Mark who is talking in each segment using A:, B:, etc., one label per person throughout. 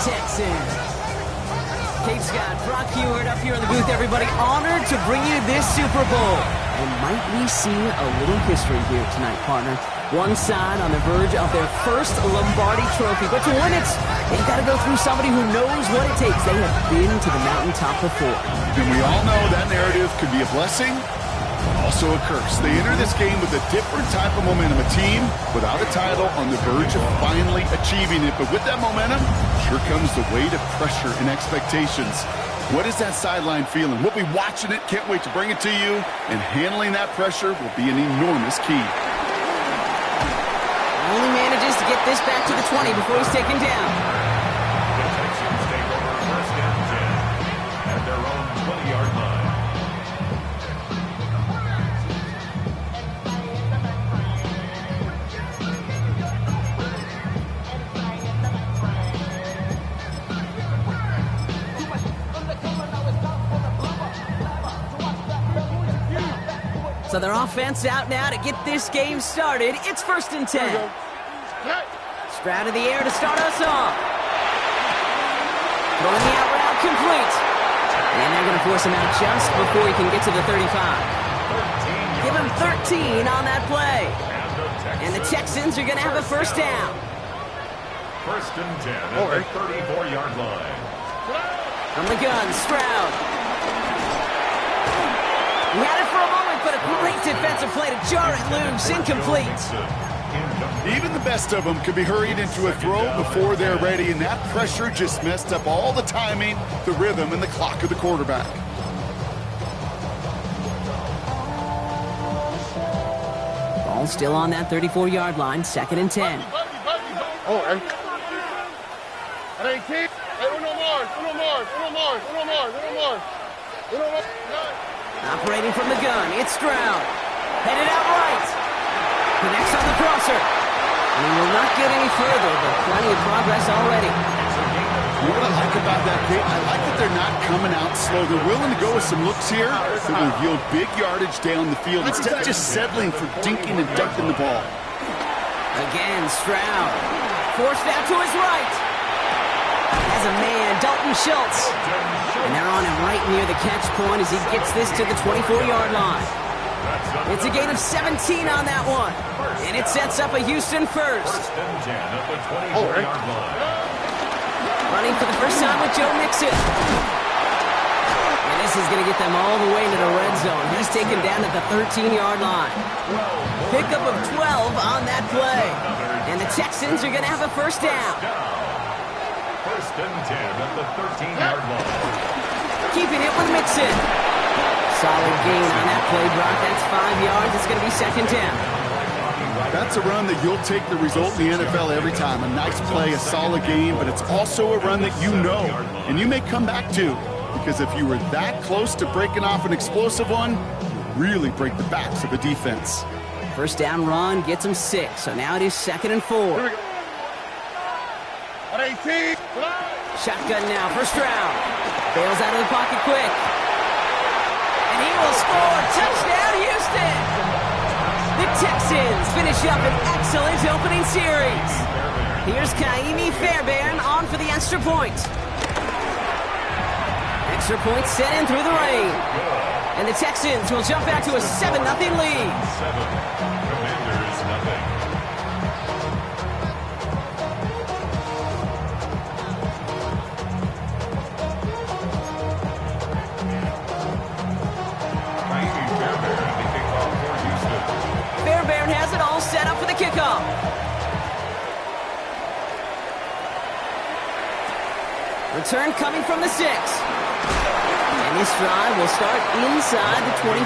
A: Texans. Kate Scott, Brock Heward up here in the booth, everybody. Honored to bring you this Super Bowl. And might we see a little history here tonight, partner? One side on the verge of their first Lombardi trophy. But to win it, they've got to go through somebody who knows what it takes. They have been to the mountaintop before.
B: And we all know that narrative could be a blessing, also a curse. They enter this game with a different type of momentum. A team without a title on the verge of finally achieving it. But with that momentum, here comes the weight of pressure and expectations. What is that sideline feeling? We'll be watching it. Can't wait to bring it to you. And handling that pressure will be an enormous key.
A: Only manages to get this back to the 20 before he's taken down.
C: The Texans take over first and 10 at their own 20-yard line.
A: So their offense out now to get this game started. It's first and 10. Stroud in the air to start us off. Throwing the out route complete. And they're going to force him out just before he can get to the 35. Give him 13 on that play. And the Texans are going to have a first down.
C: First and 10 at the 34-yard line.
A: From the gun, Stroud. He had it for a moment, but a great defensive play to jar it loose. Incomplete.
B: Even the best of them could be hurried into a throw before they're ready, and that pressure just messed up all the timing, the rhythm, and the clock of the quarterback.
A: Ball still on that 34-yard line, second and 10. Operating from the gun, it's Stroud. Headed out right. Connects on the crosser. And he will not get any further, but plenty of progress already.
B: You know what I like about that, Kate? I like that they're not coming out slow. They're willing to go with some looks here that will yield big yardage down the field instead of just settling for dinking and dunking the ball.
A: Again, Stroud. Forced out to his right. Has a man, Dalton Schultz. And they're on him right near the catch point as he gets this to the 24-yard line. It's a gain of 17 on that one. And it sets up a Houston first.
C: First and 10 at the 24-yard line.
A: Running for the first time with Joe Mixon. And this is going to get them all the way into the red zone. He's taken down at the 13-yard line. Pickup of 12 on that play. And the Texans are going to have a first down.
C: First and 10 at the 13-yard line.
A: Keeping it with Mixon. Solid gain on that play, Brock. That's 5 yards. It's going to be second down.
B: That's a run that you'll take the result in the NFL every time. A nice play, a solid game, but it's also a run that you know and you may come back to. Because if you were that close to breaking off an explosive one, you really break the backs of the defense.
A: First down run gets him 6. So now it is second and 4. Shotgun now for Stroud. Bails out of the pocket quick. And he will score. Touchdown, Houston. The Texans finish up an excellent opening series. Here's Kaimi Fairbairn on for the extra point. Extra point sent in through the rain. And the Texans will jump back to a 7-0 lead.
C: 7. Commanders nothing.
A: Fairbairn has it all set up for the kickoff. Return coming from the 6. And this drive will start inside the 25.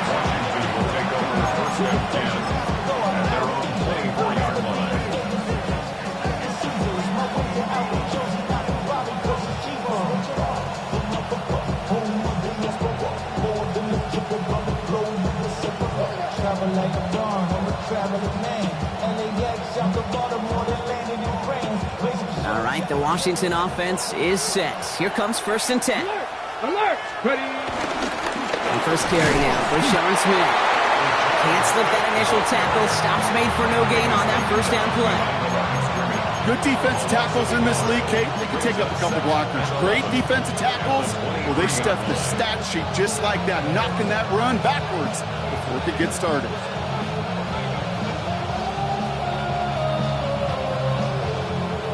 C: Washington will take over first and 10 at their own 24-yard line.
A: All right, the Washington offense is set. Here comes first and 10.
D: Alert! Ready?
A: And first carry now for Sean Smith. Can't slip that initial tackle. Stops made for no gain on that first down play.
B: Good defensive tackles in this league, Kate. They can take up a couple blockers. Great defensive tackles, well, they stuff the stat sheet just like that, knocking that run backwards before it could get started.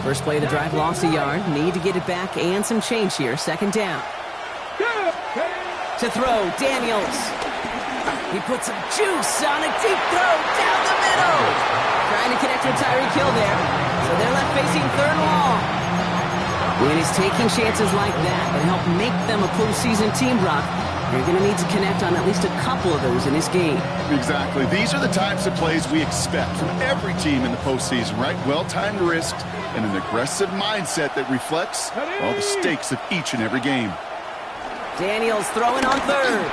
A: First play of the drive, lost a yard. Need to get it back and some change here. Second down. To throw, Daniels. He puts some juice on a deep throw down the middle. Trying to connect with Tyreek Hill there. So they're left facing third and long. When he's taking chances like that that help make them a postseason team, Brock, you're going to need to connect on at least a couple of those in this game.
B: Exactly. These are the types of plays we expect from every team in the postseason, right? Well-timed risks and an aggressive mindset that reflects all the stakes of each and every game. Daniels
A: throwing on third.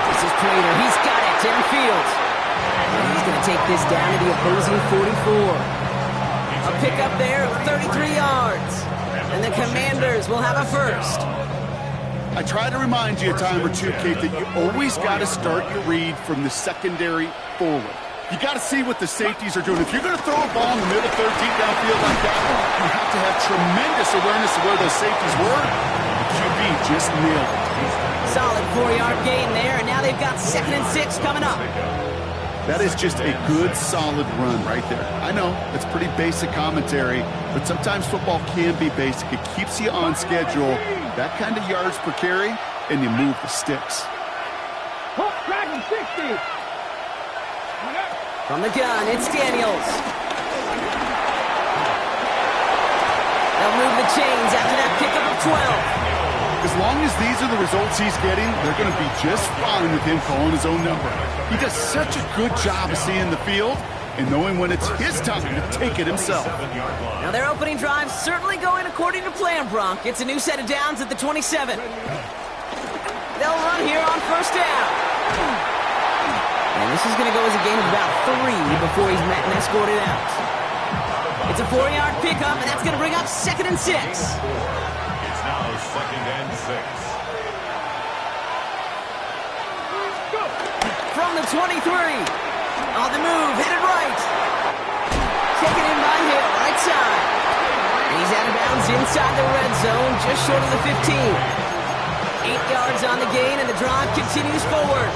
A: This is Prater. He's got it downfield. And he's going to take this down to the opposing 44. A pickup there of 33 yards. And the Commanders will have a first.
B: I try to remind you a time or two, Kate, that you always got to start your read from the secondary forward. You got to see what the safeties are doing. If you're going to throw a ball in the middle third, deep downfield like that, you have to have tremendous awareness of where those safeties were. The QB just nailed it.
A: Solid 4-yard gain there, and now they've got 2nd and 6 coming up.
B: That is just a good, solid run right there. I know, it's pretty basic commentary, but sometimes football can be basic. It keeps you on schedule, that kind of yards per carry, and you move the sticks.
A: From the gun, it's Daniels. They'll move the chains after that pickup of 12.
B: As long as these are the results he's getting, they're going to be just fine with him calling his own number. He does such a good job of seeing the field and knowing when it's his time to take it himself.
A: Now their opening drive certainly going according to plan, Bronk. It's a new set of downs at the 27. They'll run here on first down. And this is going to go as a gain of about 3 before he's met and escorted out. It's a 4-yard pickup, and that's going to bring up 2nd and 6.
C: It's now 2nd and 6.
A: From the 23. On the move, headed right. Taken in by Hill, right side. And he's out of bounds inside the red zone, just short of the 15. 8 yards on the gain, and the drive continues forward.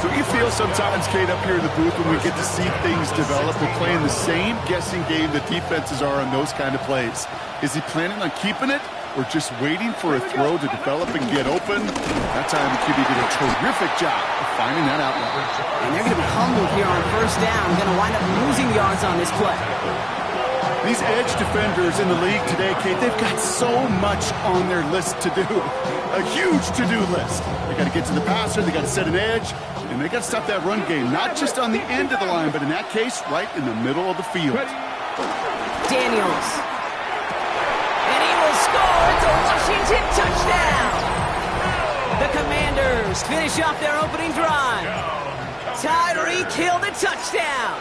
B: So you feel sometimes, Kate, up here in the booth when we get to see things develop, we're playing the same guessing game that defenses are on those kind of plays. Is he planning on keeping it or just waiting for a throw to develop and get open? That time the QB did a terrific job of finding that outlet.
A: And they're going to be humbled here on first down. Going to wind up losing yards on this play.
B: These edge defenders in the league today, Kate, they've got so much on their list to do. A huge to-do list. They got to get to the passer, they got to set an edge, and they got to stop that run game, not just on the end of the line, but in that case, right in the middle of the field.
A: Daniels. And he will score. It's a Washington touchdown. The Commanders finish off their opening drive. Tyreek Hill the touchdown.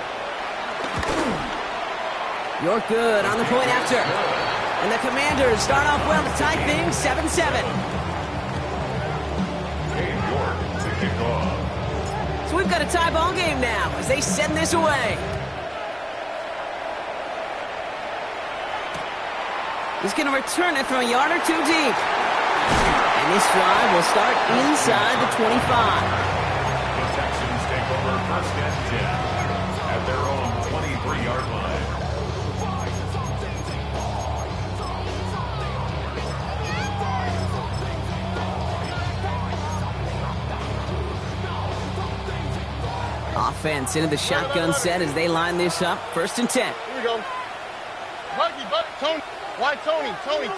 A: You're good on the point after. And the Commanders start off well to tie things 7-7. So we've got a tie ball game now as they send this away. He's going to return it from a yard or 2 deep. And this drive will start inside the 25.
C: The Texans take over 1st and 10 at their own 23-yard line.
A: Offense into the shotgun set as they line this up. 1st and 10.
E: Here we go. Mikey, but Tony. Why Tony? Tony.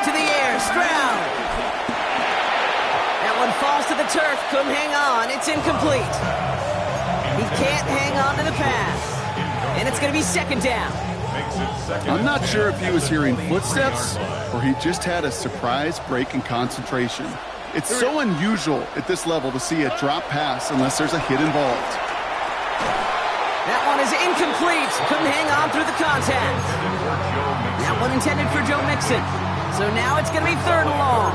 A: To the air, Stroud. That one falls to the turf. Couldn't hang on. It's incomplete. He can't hang on to the pass. And it's going to be 2nd down.
B: I'm not sure if he was hearing footsteps or he just had a surprise break in concentration. It's so unusual at this level to see a drop pass unless there's a hit involved.
A: That one is incomplete. Couldn't hang on through the contact. That one intended for Joe Mixon. So now it's going to be 3rd and long.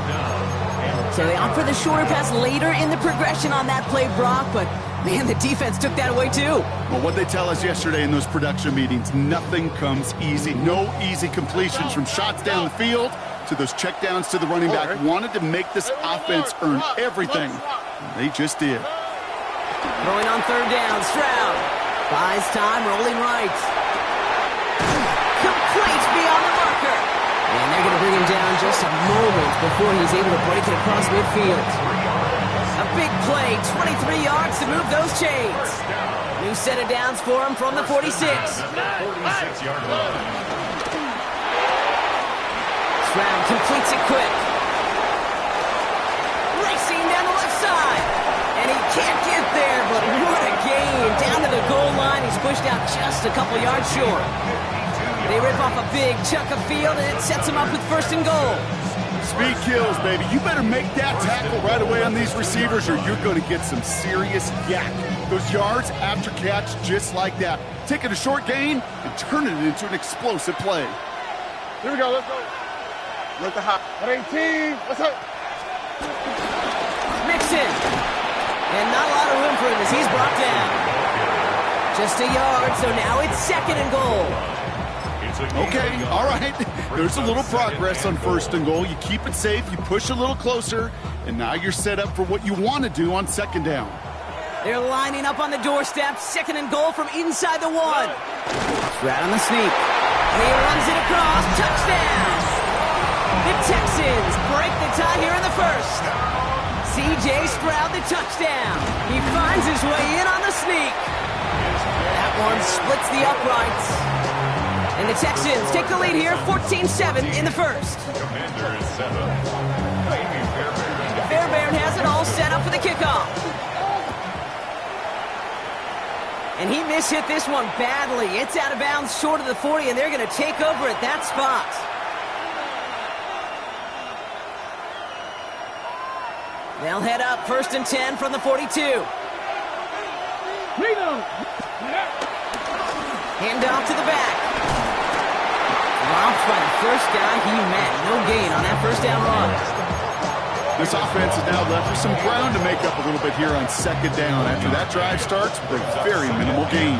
A: So they opt for the shorter pass later in the progression on that play, Brock, but Man, the defense took that away too.
B: Well, what they tell us yesterday in those production meetings, nothing comes easy. No easy completions from shots down the field to those checkdowns to the running back. Wanted to make this offense earn everything. They just did.
A: Throwing on third down, Stroud. Buys time, rolling right. Complete beyond the marker. And they're going to bring him down just a moment before he's able to break it across midfield. A big play, 23 yards to move those chains. New set of downs for him from the 46.
C: 46-yard line.
A: Stroud completes it quick. Racing down the left side. And he can't get there, but what a gain. Down to the goal line, he's pushed out just a couple yards short. They rip off a big chunk of field, and it sets him up with 1st and goal.
B: Speed kills, baby. You better make that tackle right away on these receivers or you're going to get some serious yak. Those yards after catch just like that. Taking a short gain and turning it into an explosive play.
E: Here we go, let's go. Look the hop. 18, let's go.
A: Mixon. And not a lot of room for him as he's brought down. Just a yard, so now it's 2nd and goal.
B: Okay, all right. There's a little progress on 1st and goal. You keep it safe, you push a little closer, and now you're set up for what you want to do on 2nd down.
A: They're lining up on the doorstep. 2nd and goal from inside the 1. Right on the sneak. And he runs it across. Touchdown! The Texans break the tie here in the 1st. C.J. Stroud, the touchdown. He finds his way in on the sneak. That one splits the uprights. And the Texans take the lead here, 14-7 in the 1st.
C: Commander is 7.
A: Fairbairn has it all set up for the kickoff. And he mishit this one badly. It's out of bounds short of the 40, and they're going to take over at that spot. They'll head up 1st and 10 from the 42. Hand off to the back. Dropped by the first guy he met. No gain on that 1st down run.
B: This offense is now left with some ground to make up a little bit here on 2nd down. After that drive starts with a very minimal gain.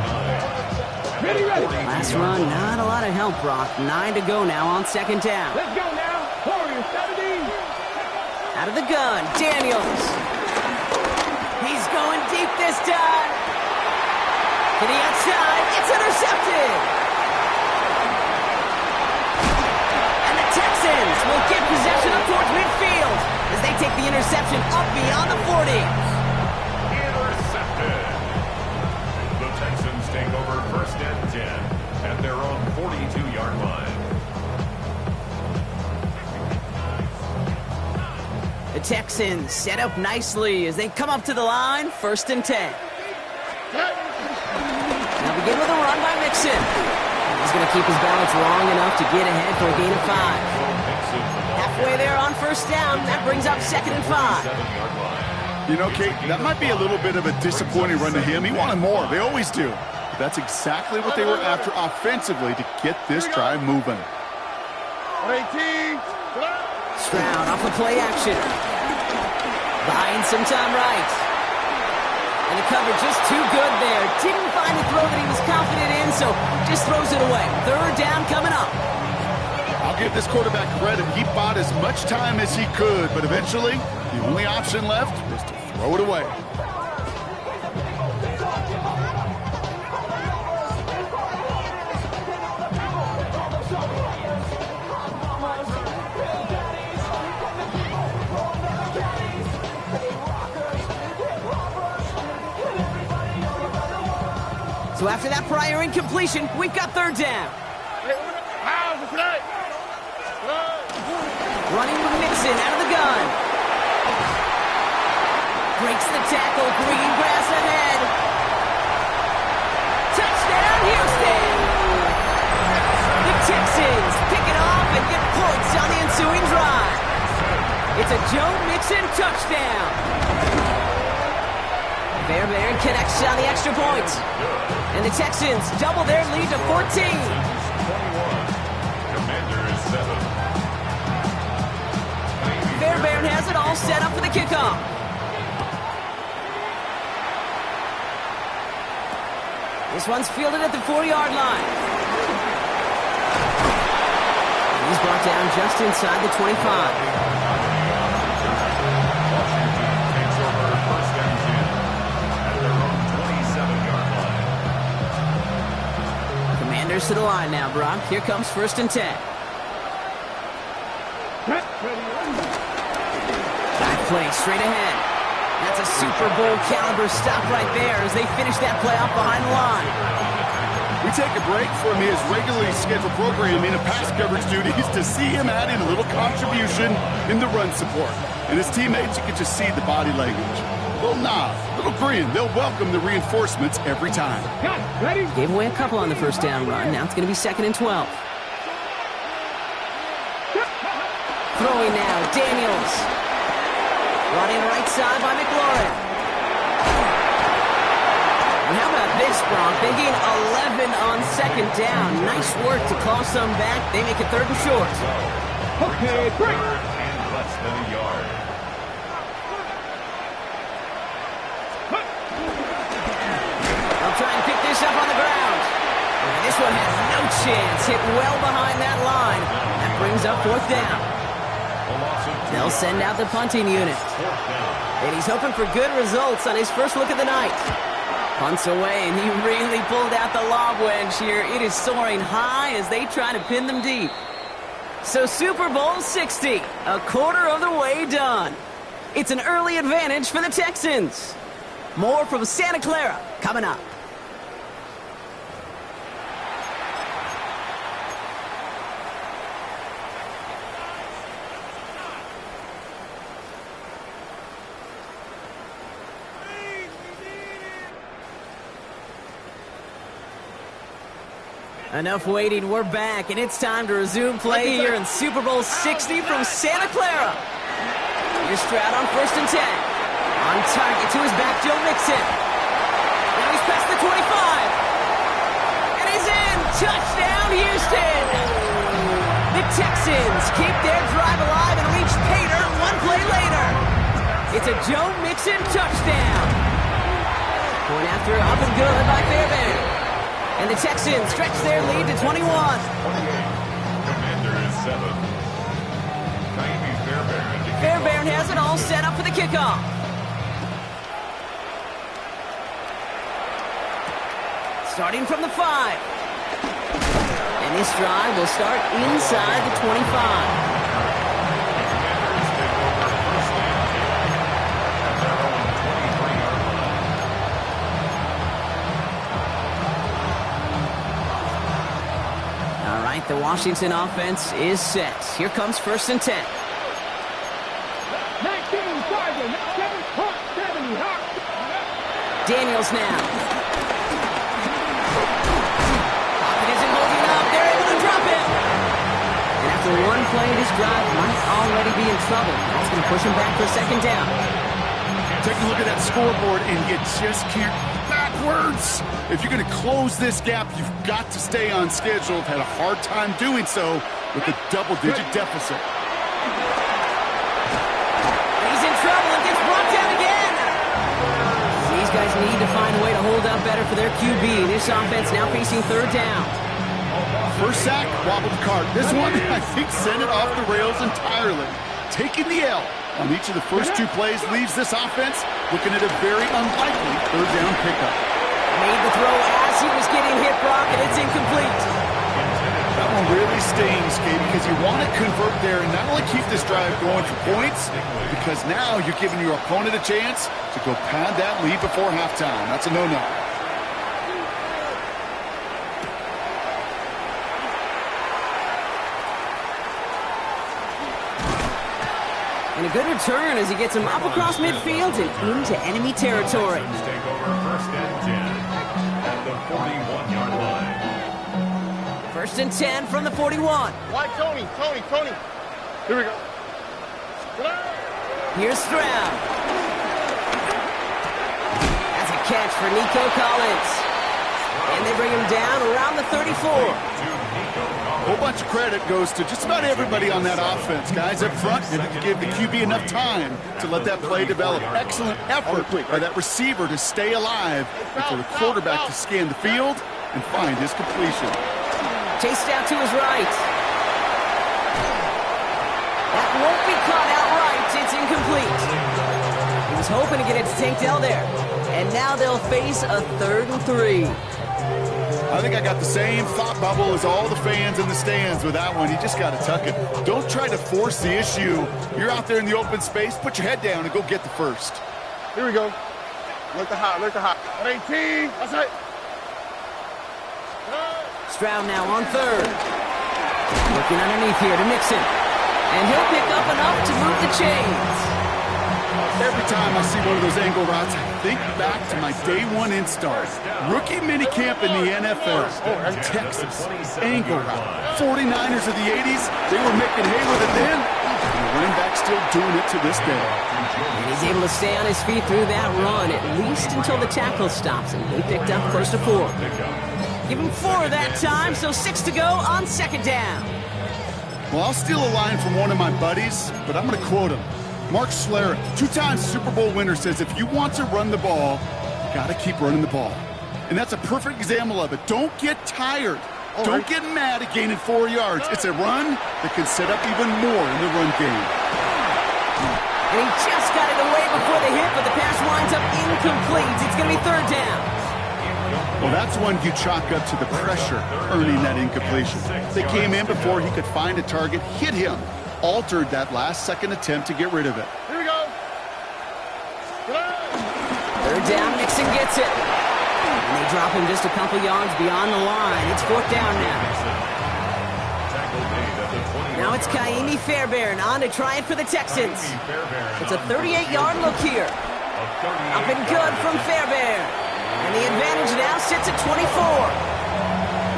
A: Last run, not a lot of help, Brock. 9 to go now on 2nd down.
D: Let's go now. Warriors, 17.
A: Out of the gun, Daniels. He's going deep this time. To the outside, it's intercepted. And the Texans will get possession up towards midfield as they take the interception up beyond the 40.
C: Intercepted. The Texans take over 1st and 10 at their own 42-yard line.
A: The Texans set up nicely as they come up to the line, 1st and 10. Now begin with a run by Mixon. He's going to keep his balance long enough to get ahead for a gain of 5. Halfway there on 1st down, that brings up 2nd and 5.
B: You know, Kate, that might be a little bit of a disappointing run to him. He wanted more. They always do. But that's exactly what they were after offensively to get this drive moving.
E: 18.
A: Stroud off of play action. Buying some time right. And the cover just too good there. Didn't find the throw that he was confident in, so just throws it away. 3rd down coming up.
B: I'll give this quarterback credit. He bought as much time as he could, but eventually, the only option left was to throw it away.
A: So after that prior incompletion, we've got 3rd down. Running with Mixon out of the gun. Breaks the tackle, green grass ahead. Touchdown, Houston! The Texans pick it off and get points on the ensuing drive. It's a Joe Mixon touchdown. Fairbairn connects on the extra point. And the Texans double their lead to 14.
C: Commander is 7.
A: Fairbairn has it all set up for the kickoff. This one's fielded at the 4-yard line. He's brought down just inside the 25.
C: Takes over first and 10 at their own 27-yard line.
A: Commanders to the line now, Brock. Here comes first and 10. Back play straight ahead. That's a Super Bowl caliber stop right there as they finish that play off behind the line.
B: We take a break from his regularly scheduled programming and pass coverage duties to see him add in a little contribution in the run support. And his teammates, you can just see the body language. A little nod, a little grin. They'll welcome the reinforcements every time.
D: Ready?
A: Gave away a couple on the first down run. Now it's going to be 2nd and 12. Throwing now, Daniels. Running right side by McLaurin. And how about this, Bronk? They gain 11 on 2nd down. Nice work to call some back. They make it 3rd and short.
D: Okay, break.
C: And less than a yard.
A: They'll try and pick this up on the ground. And this one has no chance. Hit well behind that line. That brings up 4th down. They'll send out the punting unit. And he's hoping for good results on his first look of the night. Punts away, and he really pulled out the lob wedge here. It is soaring high as they try to pin them deep. So Super Bowl 60, a quarter of the way done. It's an early advantage for the Texans. More from Santa Clara coming up. Enough waiting, we're back, and it's time to resume play here in Super Bowl 60 from Santa Clara. Here's Stroud on 1st and 10. On target to his back, Joe Mixon. Now he's past the 25. And he's in! Touchdown, Houston! The Texans keep their drive alive and reach Pater one play later. It's a Joe Mixon touchdown. Point after up and good by Fairbairn. And the Texans stretch their lead to 21.
C: Commanders 7.
A: Fairbairn has it all set up for the kickoff. Starting from the 5. And this drive will start inside the 25. The Washington offense is set. Here comes 1st and 10.
D: 19, Sergeant, 70,
A: Daniels now. Pocket isn't holding up. They're able to drop it. And after one play, this drive might already be in trouble. That's going to push him back for 2nd down.
B: Take a look at that scoreboard, and you just can't backwards. If you're going to close this gap, you've got to stay on schedule. Had a hard time doing so with a double-digit deficit.
A: He's in trouble and gets brought down again. These guys need to find a way to hold up better for their QB. This offense now facing 3rd down.
B: First sack, wobbled the cart. This one, I think, sent it off the rails entirely. Taking the L on each of the first 2 plays leaves this offense looking at a very unlikely 3rd down pickup.
A: Made the throw as he was getting hit, Brock, and it's incomplete.
B: That one really stings, Gabe, because you want to convert there and not only keep this drive going for points, because now you're giving your opponent a chance to go pad that lead before halftime. That's a no-no.
A: And a good return as he gets him up across midfield and into enemy territory.
C: Take over 1st and 10 at the 41-yard line.
A: 1st and 10 from the 41.
E: Why, Tony? Here we go.
A: Here's Stroud. That's a catch for Nico Collins. And they bring him down around the 34.
B: whole bunch of credit goes to just about everybody on that offense. Guys up front, you give the QB enough time to let that play develop. Excellent effort by that receiver to stay alive and for the quarterback to scan the field and find his completion.
A: Chased out to his right. That won't be caught outright. It's incomplete. He was hoping to get it to Tank Dell there. And now they'll face a 3rd and 3.
B: I think I got the same thought bubble as all the fans in the stands with that one. You just got to tuck it. Don't try to force the issue. You're out there in the open space. Put your head down and go get the first.
E: Here we go. Look the hot, look the hot. 18. That's it.
A: Stroud now on 3rd. Looking underneath here to Mixon. And he'll pick up enough to move the chains.
B: Every time I see one of those angle routes, I think back to my day 1 install. Rookie minicamp in the NFL. Texas, angle route. 49ers of the 80s, they were making hay with it then. And the running back still doing it to this day.
A: And he's able to stay on his feet through that run, at least until the tackle stops him. He picked up close to 4. Give him 4 that time, so 6 to go on 2nd down.
B: Well, I'll steal a line from one of my buddies, but I'm going to quote him. Mark Schlereth, 2-time Super Bowl winner, says if you want to run the ball, you got to keep running the ball. And that's a perfect example of it. Don't get tired. Don't get mad at gaining 4 yards. It's a run that can set up even more in the run game.
A: And he just got it away before the hit, but the pass winds up incomplete. It's going to be 3rd down.
B: Well, that's one you chalk up to the pressure earning that incompletion. They came in before he could find a target, hit him, altered that last-second attempt to get rid of it.
E: Here we go.
A: 3rd down, Mixon gets it. And they drop him just a couple yards beyond the line. It's 4th down now. Now it's Kaimi Fairbairn on to try it for the Texans. It's a 38-yard look here. Up and good from Fairbairn. And the advantage now sits at 24.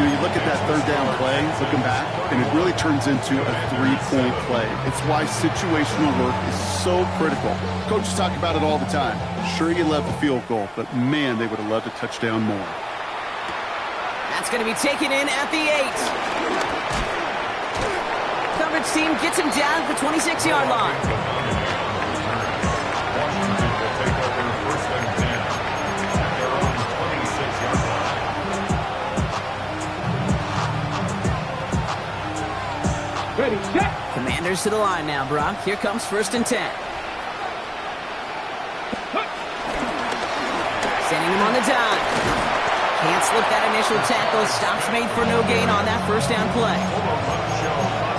B: You look at that 3rd down play, looking back, and it really turns into a 3-point play. It's why situational work is so critical. Coaches talk about it all the time. Sure, you love the field goal, but man, they would have loved a touchdown more.
A: That's going to be taken in at the 8. Coverage team gets him down at the 26-yard line.
D: Ready, set.
A: Commanders to the line now, Brock. Here comes 1st and 10. Sending him on the dime. Can't slip that initial tackle. Stops made for no gain on that 1st down play.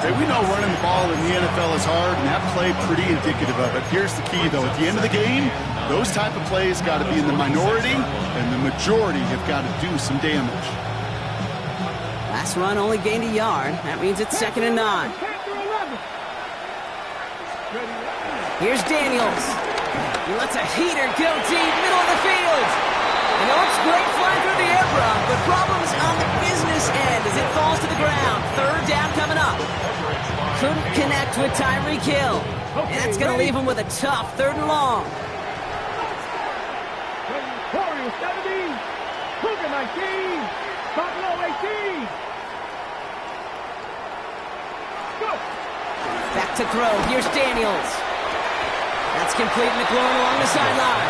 B: Hey, we know running the ball in the NFL is hard, and that play pretty indicative of it. Here's the key, though. At the end of the game, those type of plays got to be in the minority, and the majority have got to do some damage.
A: Last run only gained a yard. That means it's 2nd and 9. Here's Daniels. He lets a heater go deep, middle of the field. And it looks great flying through the air, Brock, but problems on the business end as it falls to the ground. 3rd down coming up. Couldn't connect with Tyreek Hill. And that's going to leave him with a tough 3rd and long.
D: Warriors 70. Cougar 19. Buffalo 18. Go.
A: Back to throw. Here's Daniels. That's complete. McLaurin along the sideline.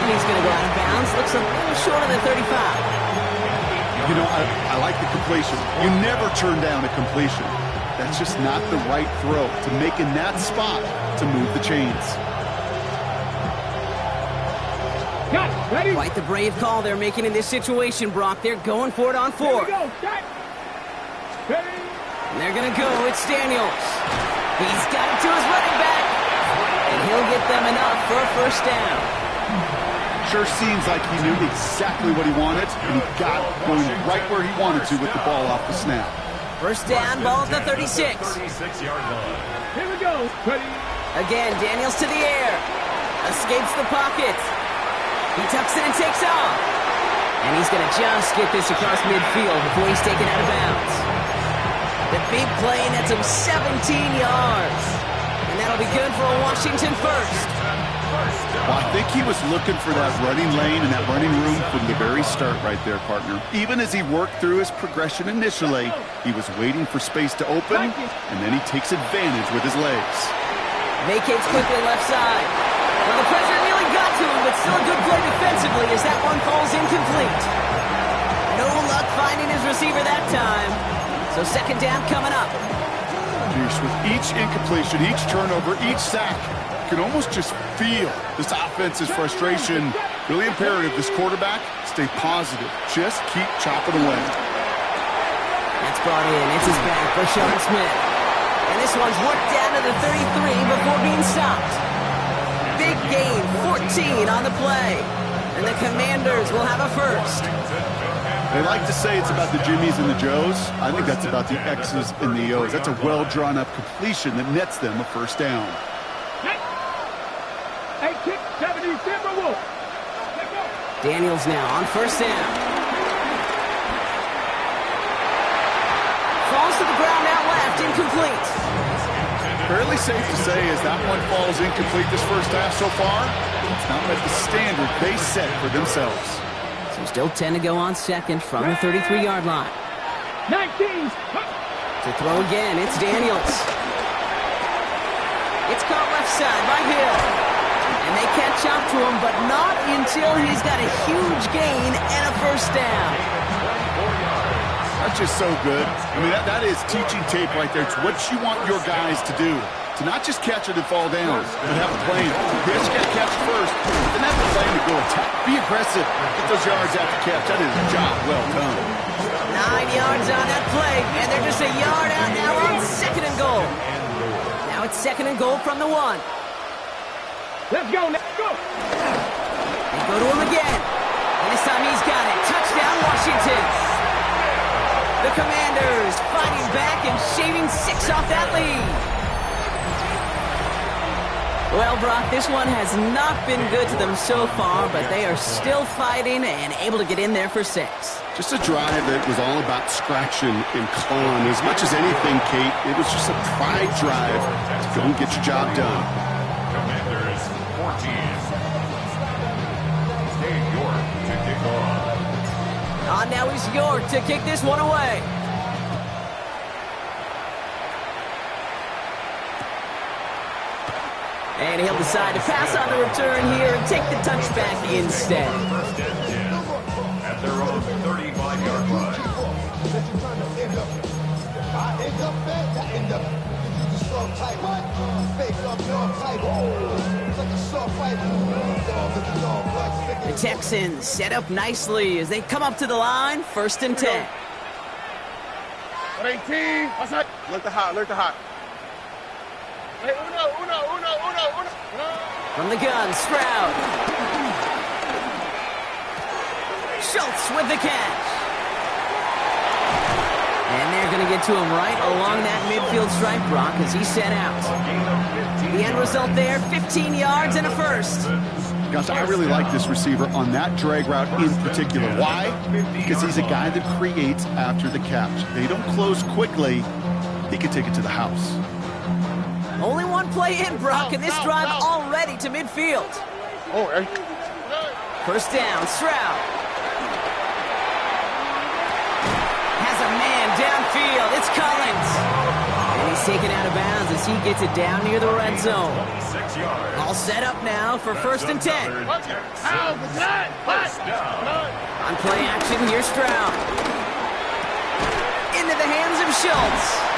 A: And he's going to go out of bounds. Looks a little short of the 35.
B: You know, I like the completion. You never turn down a completion. That's just not the right throw to make in that spot to move the chains.
D: Got it. Ready.
A: Quite the brave call they're making in this situation, Brock. They're going for it on 4.
D: Here we go. Set. Ready.
A: And they're going to go. It's Daniels. He's got it to his running back. And he'll get them enough for a 1st down.
B: Sure seems like he knew exactly what he wanted, and he got it going right where he wanted to with the ball off the snap.
A: 1st down, ball at the 36.
C: 36-yard line.
D: Here we go. Ready.
A: Again, Daniels to the air. Escapes the pocket. He tucks it and takes off. And he's going to just get this across midfield before he's taken out of bounds. The big play nets him 17 yards. And that'll be good for a Washington 1st.
B: Well, I think he was looking for that running lane and that running room from the very start right there, partner. Even as he worked through his progression initially, he was waiting for space to open, and then he takes advantage with his legs.
A: Vacates quickly left side. Well, the pressure nearly got to him, but still a good play defensively as that one falls incomplete. No luck finding his receiver that time. So second down coming up.
B: With each incompletion, each turnover, each sack, you can almost just feel this offense's frustration. Really imperative, this quarterback, stay positive. Just keep chopping away.
A: That's brought in. It's his back for Sean Smith. And this one's worked down to the 33 before being stopped. Big gain, 14 on the play. And the Commanders will have a first.
B: They like to say it's about the Jimmies and the Joes. I think that's about the X's and the O's. That's a well-drawn-up completion that nets them a first down.
D: Hey, kick 70, Timberwolves.
A: Daniels now on first down. Falls to the ground out left, incomplete.
B: Fairly safe to say as that one falls incomplete this first half so far, it's not met the standard they set for themselves.
A: So still 10 to go on second from the 33-yard line.
D: 19.
A: To throw again, it's Daniels. It's caught left side by Hill. And they catch up to him, but not until he's got a huge gain and a first down.
B: That's just so good. I mean, that is teaching tape right there. It's what you want your guys to do. To not just catch it and fall down, but have a plan. Yes, you got to catch it first, but then have a plan to go attack. Be aggressive. Get those yards after catch. That is a job well done.
A: 9 yards on that play, and they're just a yard out now on second and goal. Now it's second and goal from the 1.
D: Let's go, let's go.
A: They go to him again. And this time he's got it. Touchdown, Washington. The Commanders fighting back and shaving 6 off that lead. Well, Brock, this one has not been good to them so far, but they are still fighting and able to get in there for 6.
B: Just a drive that was all about scratching and clawing. As much as anything, Kate, it was just a pride drive to go and get your job done.
C: Commanders 14. Steve York to kick off.
A: Now he's York to kick this one away. And he'll decide to pass on the return here and take the touchback instead.
C: First and 10 at their own 35-yard line. The
A: Texans set up nicely as they come up to the line, first and 10.
E: 18. Look the hot, look the hot. Hey, uno.
A: From the gun, Stroud. Schultz with the catch. And they're going to get to him right along that midfield stripe, Brock, as he set out. The end result there, 15 yards and a first.
B: Gosh, I really like this receiver on that drag route in particular. Why? Because he's a guy that creates after the catch. They don't close quickly. He can take it to the house.
A: Only one play in, Brock, and this drive already to midfield.
E: Oh, hey.
A: First down, Stroud. Has a man downfield. It's Collins. And he's taken out of bounds as he gets it down near the red zone.
C: 6 yards.
A: All set up now for first and 10. On play action, here's Stroud. Into the hands of Schultz.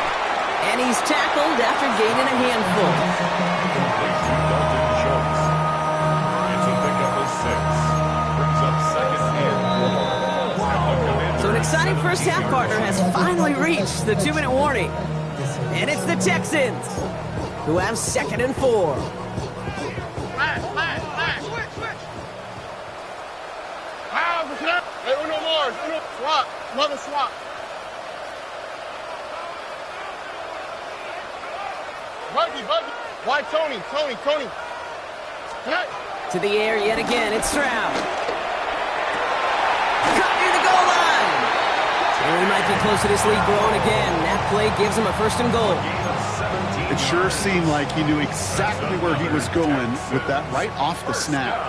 A: And he's tackled after gaining a handful.
C: It's a pickup of 6. Brings up second and 4.
A: So an exciting first half, partner, has finally reached the 2-minute warning. And it's the Texans who have second and 4.
E: Hey, uno more. Swap. Another swap. Buggy. Why Tony? Hey.
A: To the air yet again, it's Stroud. Caught near the goal line. And we might be close to this lead growing again. That play gives him a 1st and goal.
B: It sure seemed like he knew exactly where he was going with that right off the snap.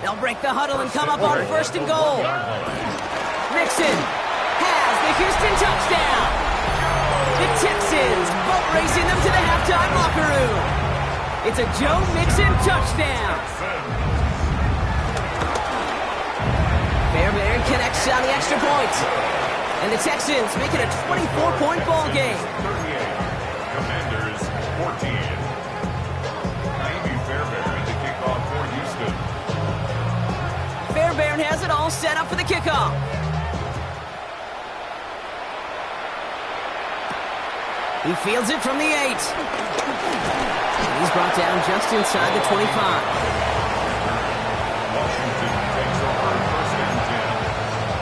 A: They'll break the huddle and come up on 1st and goal. Mixon has the Houston touchdown. The Texans boat racing them to the halftime locker room. It's a Joe Mixon touchdown. Fairbairn connects on the extra point. And the Texans make it a 24-point ball game.
C: 38. Commanders 14. Amy Fairbairn to kick off for Houston.
A: Fairbairn has it all set up for the kickoff. He fields it from the 8. And he's brought down just inside the 25.
C: Washington takes over 1st and 10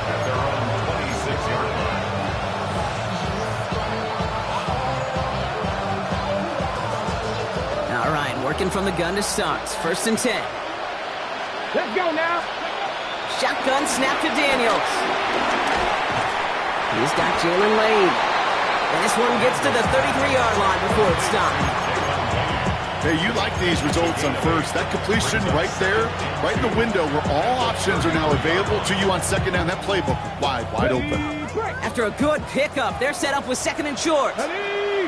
C: at their own 26-yard line.
A: All right, working from the gun to start. 1st and 10.
D: Let's go now.
A: Shotgun snap to Daniels. He's got Jalen Lane. And this one gets to the 33-yard line before it's stopped.
B: Hey, you like these results on 1st. That completion right there, right in the window where all options are now available to you on 2nd down. That playbook wide open.
A: After a good pickup, they're set up with 2nd and short.
D: Ready,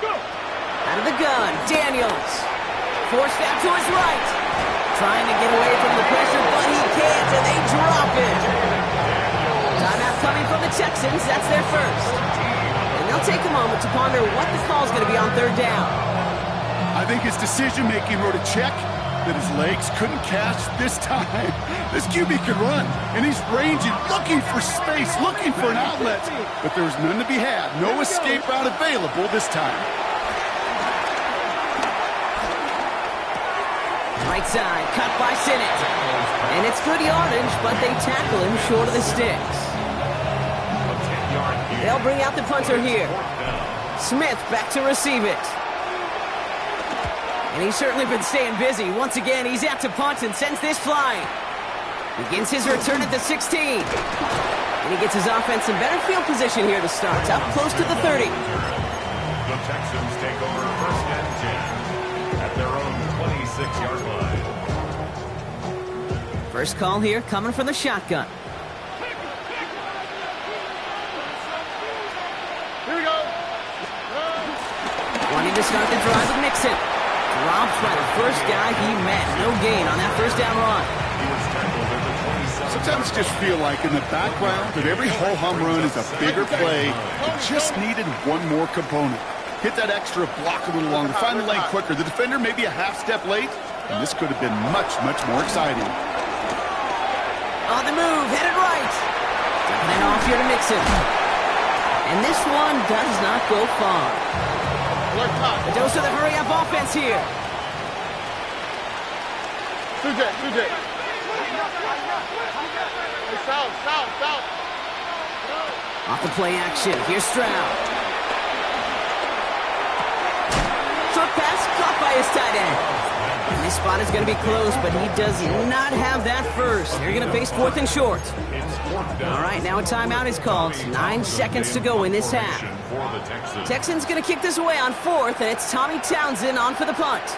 D: go.
A: Out of the gun, Daniels. Forced out to his right. Trying to get away from the pressure, but he can't, and they drop it. Timeout coming from the Texans. That's their 1st. And they'll take a moment to ponder what the call's going to be on 3rd down.
B: I think his decision-making wrote a check that his legs couldn't catch this time. This QB can run, and he's ranging, looking for space, looking for an outlet. But there's none to be had. No escape route available this time.
A: Right side, cut by Sinnott. And it's good yardage, but they tackle him short of the sticks. They'll bring out the punter here. Smith back to receive it. And he's certainly been staying busy. Once again, he's out to punt and sends this flying. Begins his return at the 16. And he gets his offense in better field position here to start. Up close to the 30.
C: The Texans take over 1st and 10 at their own 26-yard line.
A: First call here coming from the shotgun.
E: Here we go.
A: Wanting to start the drive with Mixon. Drops by the first guy he met. No gain on that 1st down run.
C: He was tackled at the 27.
B: Sometimes just feel like in the background that every ho-hum run is a bigger play. It just needed one more component. Hit that extra block a little longer. Find the lane quicker. The defender may be a half step late, and this could have been much, much more exciting.
A: On the move, headed right. Taking it off here to Mixon. And this one does not go far. A dose of the hurry-up offense here.
E: CJ. Hey, south.
A: Off the play action, here's Stroud. Short pass caught by his tight end. And this spot is going to be close, but he does not have that first. They're going to face 4th and short. All right, now a timeout is called. 9 seconds to go in this half. Texans going to kick this away on 4th, and it's Tommy Townsend on for the punt.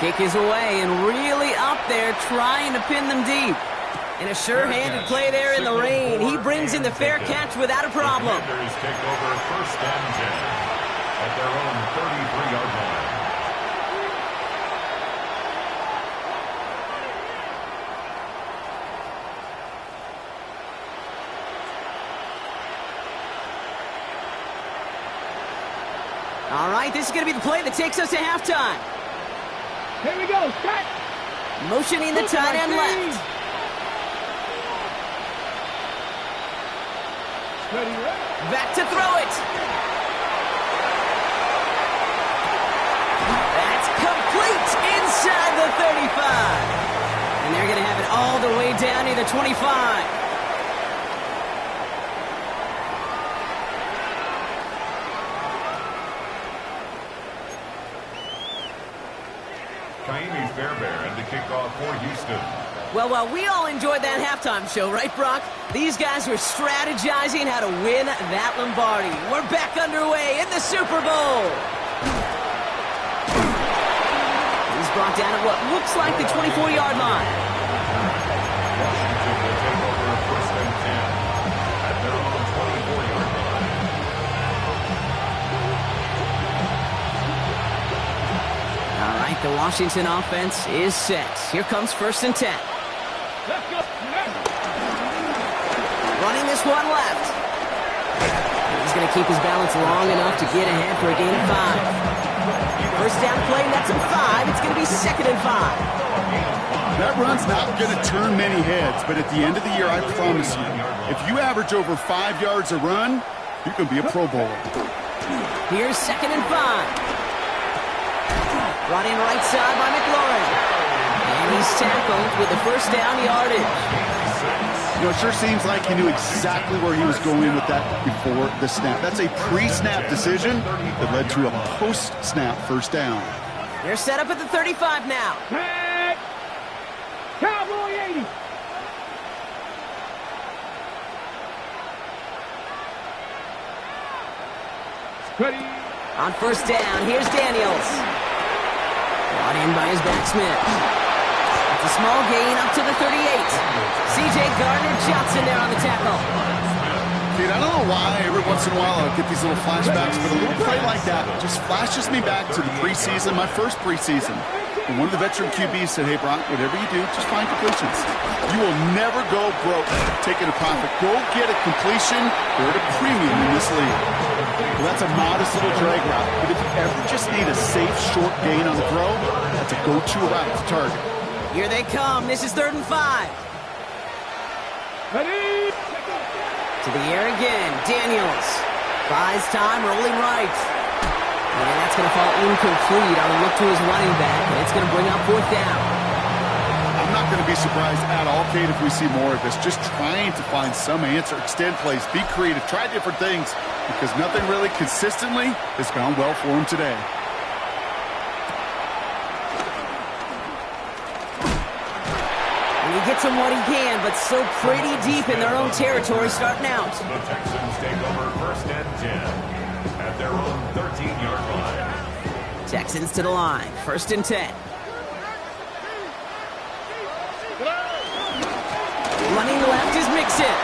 A: Kick is away and really up there trying to pin them deep. And a sure-handed play there in the rain. He brings in the fair catch without a problem.
C: Commanders take over 1st and 10 at their own 33-yard line.
A: All right, this is going to be the play that takes us to halftime.
D: Here we go. Set.
A: Motioning the tight end left.
D: Ready,
A: Back to throw it. That's complete inside the 35. And they're going to have it all the way down near the 25.
C: Fairbairn to kick off for Houston.
A: Well, we all enjoyed that halftime show, right, Brock? These guys were strategizing how to win that Lombardi. We're back underway in the Super Bowl. He's brought down at what looks like the 24-yard line.
C: Washington will take over first and 10 at their own 24-yard line.
A: All right, the Washington offense is set. Here comes first and 10.
D: Let's go.
A: Running this one left. He's going to keep his balance long enough to get ahead for a gain of 5. First down play, that's a 5. It's going to be 2nd and 5.
B: That run's not going to turn many heads, but at the end of the year, I promise you, if you average over 5 yards a run, you're going to be a Pro Bowler.
A: Here's 2nd and 5. Running right side by McLaurin. And he's tackled with the first down yardage.
B: You know, it sure seems like he knew exactly where he was going with that before the snap. That's a pre-snap decision that led to a post-snap first down.
A: They're set up at the 35 now.
D: Pack. Cowboy 80. Ready.
A: On first down, here's Daniels. Brought in by his back Smith. It's a small gain up to the 38. C.J. Gardner-Johnson there on the tackle.
B: Dude, I don't know why every once in a while I'll get these little flashbacks, but a little play like that just flashes me back to the preseason, my first preseason. And one of the veteran QBs said, hey, Brock, whatever you do, just find completions. You will never go broke taking a profit. Go get a completion. They're at a premium in this league. Well, that's a modest little drag route. But if you ever just need a safe, short gain on the throw, that's a go-to route to target.
A: Here they come. This is 3rd and 5.
D: Ready.
A: To the air again. Daniels. Buys time, rolling right. And that's going to fall incomplete on a look to his running back. And it's going to bring up 4th down.
B: I'm not going to be surprised at all, Kate, if we see more of this. Just trying to find some answer, extend plays, be creative, try different things, because nothing really consistently has gone well for him today.
A: And he gets him what he can, but still pretty deep in their own territory starting out.
C: The Texans take over first and 10 at their own 13-yard line.
A: Texans to the line. 1st and 10. Running left is Mixon.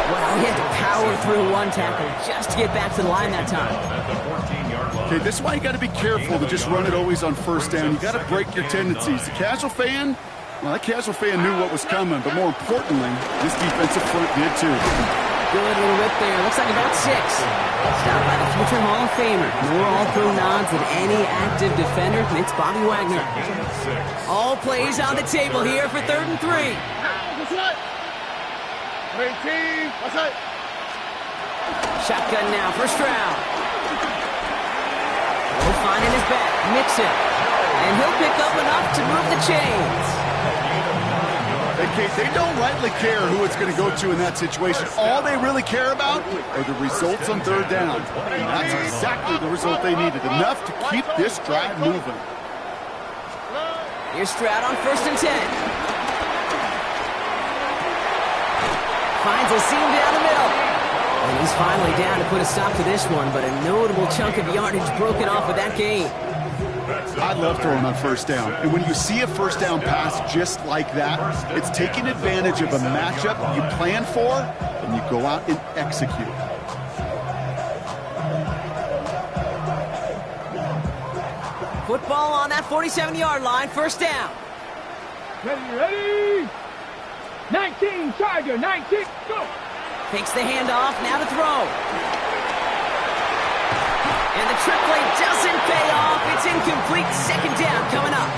A: Well, he had to power through one tackle just to get back to the line that time.
C: At the 14-yard line.
B: Okay, this is why you got to be careful to just run it always on first down. You got to break your tendencies. The casual fan, well, that casual fan knew what was coming, but more importantly, this defensive front did too.
A: Good little rip there. Looks like about 6. Stopped by the future Hall of Famer. More all-pro nods than any active defender. It's Bobby Wagner. All plays on the table here for 3rd and 3.
E: What's that? 18. What's that?
A: Shotgun now, first round. Will finding his back, Mixon. And he'll pick up enough to move the chains.
B: Hey, Kate, they don't rightly care who it's going to go to in that situation. All they really care about are the results on 3rd down. And that's exactly the result they needed. Enough to keep this drive moving.
A: Here's Stroud on 1st and 10. Finds a seam down the middle. And he's finally down to put a stop to this one, but a notable chunk of yardage broken off with that gain.
B: I love throwing on 1st down. And when you see a 1st down pass just like that, it's taking advantage of a matchup you plan for, and you go out and execute.
A: Football on that 47-yard line, 1st down.
D: Ready. 19, Charger, 19, go!
A: Takes the handoff, now to throw. And the trick play doesn't pay off. It's incomplete. 2nd down coming up.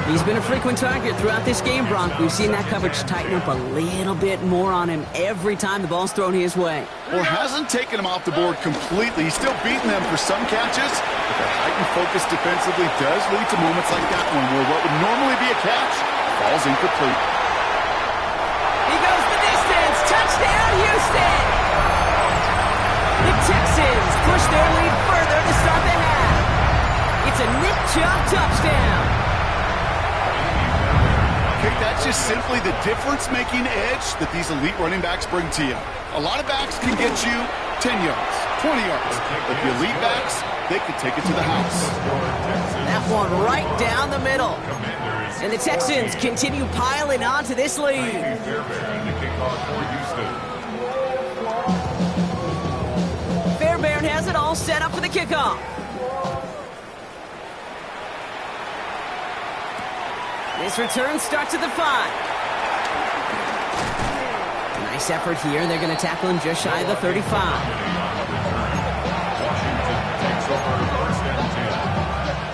A: He's been a frequent target throughout this game, Bronk. We've seen that coverage tighten up a little bit more on him every time the ball's thrown his way.
B: Well, hasn't taken him off the board completely. He's still beating them for some catches, but that heightened focus defensively does lead to moments like that one where what would normally be a catch falls incomplete.
A: He goes the distance. Touchdown, Houston! The Texans push their lead further to start the half. It's a Nick Chubb touchdown.
B: Hey, that's just simply the difference-making edge that these elite running backs bring to you. A lot of backs can get you 10 yards, 20 yards. But the elite backs, they can take it to the house.
A: That one right down the middle. And the Texans continue piling on to this lead. Fairbairn has it all set up for the kickoff. This return starts at the 5. Nice effort here. They're going to tackle him just shy of the 35.
C: Washington takes over first and 10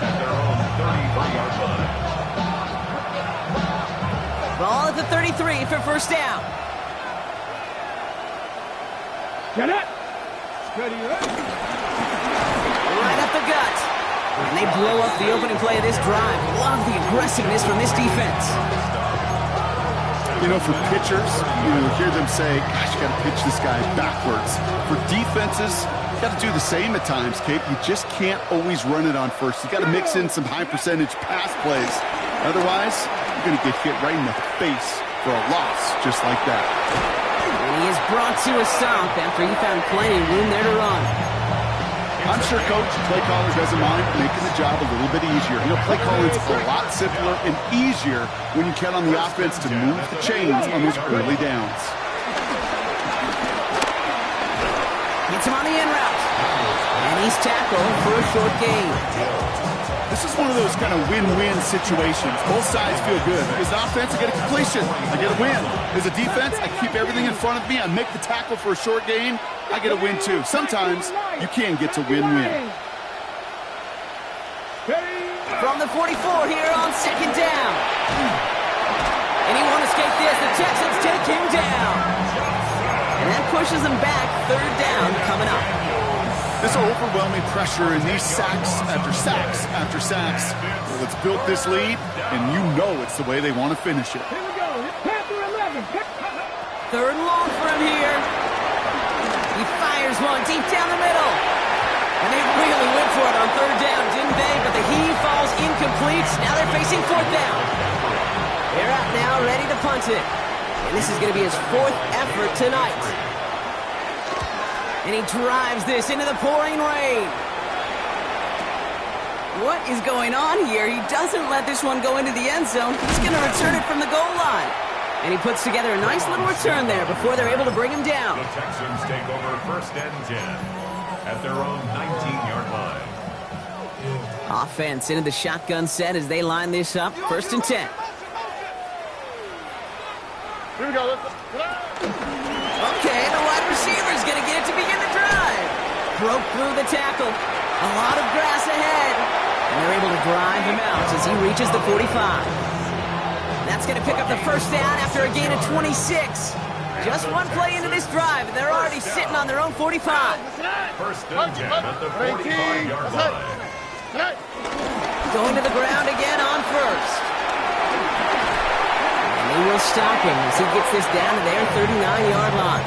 C: at their own 33-yard line.
A: Ball at the 33 for first down.
D: Get it. Steady, ready.
A: Right up the gut. And they blow up the opening play of this drive. Love the aggressiveness from this defense.
B: You know, for pitchers, you hear them say, gosh, you got to pitch this guy backwards. For defenses, you got to do the same at times, Kate. You just can't always run it on first. You got to mix in some high-percentage pass plays. Otherwise, you're going to get hit right in the face for a loss just like that.
A: And he is brought to a stop after he found plenty of room there to run.
B: I'm sure Coach, play caller doesn't mind making the job a little bit easier. You know, play calling's a lot simpler and easier when you count on the offense to move the chains on those early downs.
A: Gets him on the in route. And he's tackled for a short gain.
B: This is one of those kind of win-win situations. Both sides feel good. As an offense, I get a completion. I get a win. As a defense, I keep everything in front of me. I make the tackle for a short gain. I get a win, too. Sometimes you can get to win-win.
A: From the 44 here on second down. And he won't escape this. The Texans take him down. And that pushes him back. Third down coming up.
B: This overwhelming pressure and these sacks after sacks after sacks. Well, it's built this lead, and you know it's the way they want to finish it.
D: Here we go. Panther 11.
A: Third and long for him here. He fires one deep down the middle. And they really went for it on third down, didn't they? But the heave falls incomplete. Now they're facing fourth down. They're out now, ready to punt it. And this is going to be his fourth effort tonight. And he drives this into the pouring rain. What is going on here? He doesn't let this one go into the end zone. He's going to return it from the goal line. And he puts together a nice little return there before they're able to bring him down.
C: The Texans take over first and 10 at their own 19-yard line.
A: Offense into the shotgun set as they line this up. First and 10.
E: Here we go.
A: Okay, the wide receiver's going to get it to begin the drive. Broke through the tackle. A lot of grass ahead. And they're able to drive him out as he reaches the 45. That's going to pick up the first down after a gain of 26. Just one play into this drive, and they're already sitting on their own 45.
C: First and 10 at the 45-yard line.
A: Going to the ground again on first. And they will stop him as he gets this down to their 39-yard line.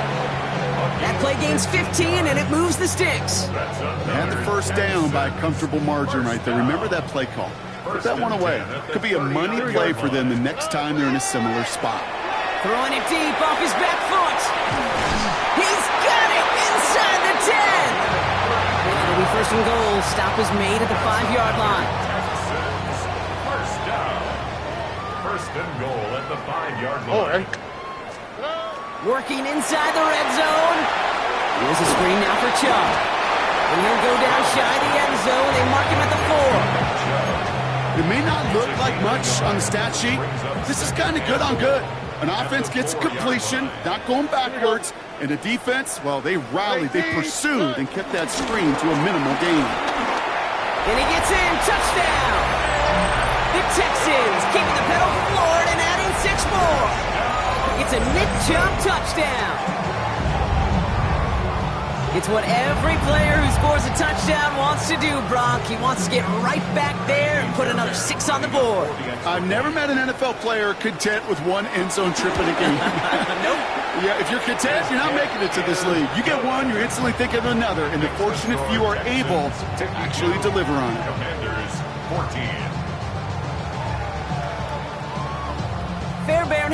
A: That play gains 15, and it moves the sticks.
B: And the first down by a comfortable margin right there. Remember that play call. Put that one away. Could be a money play for them the next time they're in a similar spot.
A: Throwing it deep off his back foot. He's got it inside the 10. And it'll be first and goal. Stop is made at the 5-yard line.
C: First down. First and goal at the 5-yard line.
A: Working inside the red zone. Here's a screen now for Chubb. And he'll go down shy of the end zone. They mark him at the 4.
B: It may not look like much on the stat sheet. This is kind of good on good. An offense gets a completion, not going backwards. And the defense, well, they rallied, they pursued, and kept that screen to a minimal gain.
A: And he gets in. Touchdown. The Texans keeping the pedal floored and adding 6 more. It's a Nick Chubb touchdown. It's what every player who scores a touchdown wants to do, Brock. He wants to get right back there and put another 6 on the board.
B: I've never met an NFL player content with one end zone trip in a game.
A: Nope.
B: Yeah, if you're content, you're not making it to this league. You get one, you're instantly thinking of another, and the fortunate few are able to actually deliver on it.
C: Commanders 14.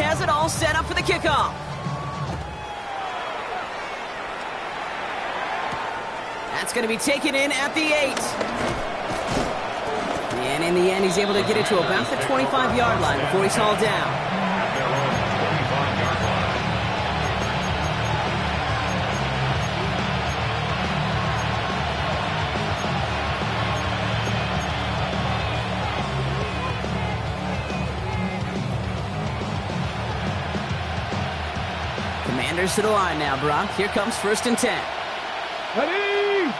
A: has it all set up for the kickoff. That's going to be taken in at the 8. And in the end, he's able to get it to about the 25-yard line before he's hauled down. Commanders to the line now, Brock. Here comes 1st and 10.
D: Ready?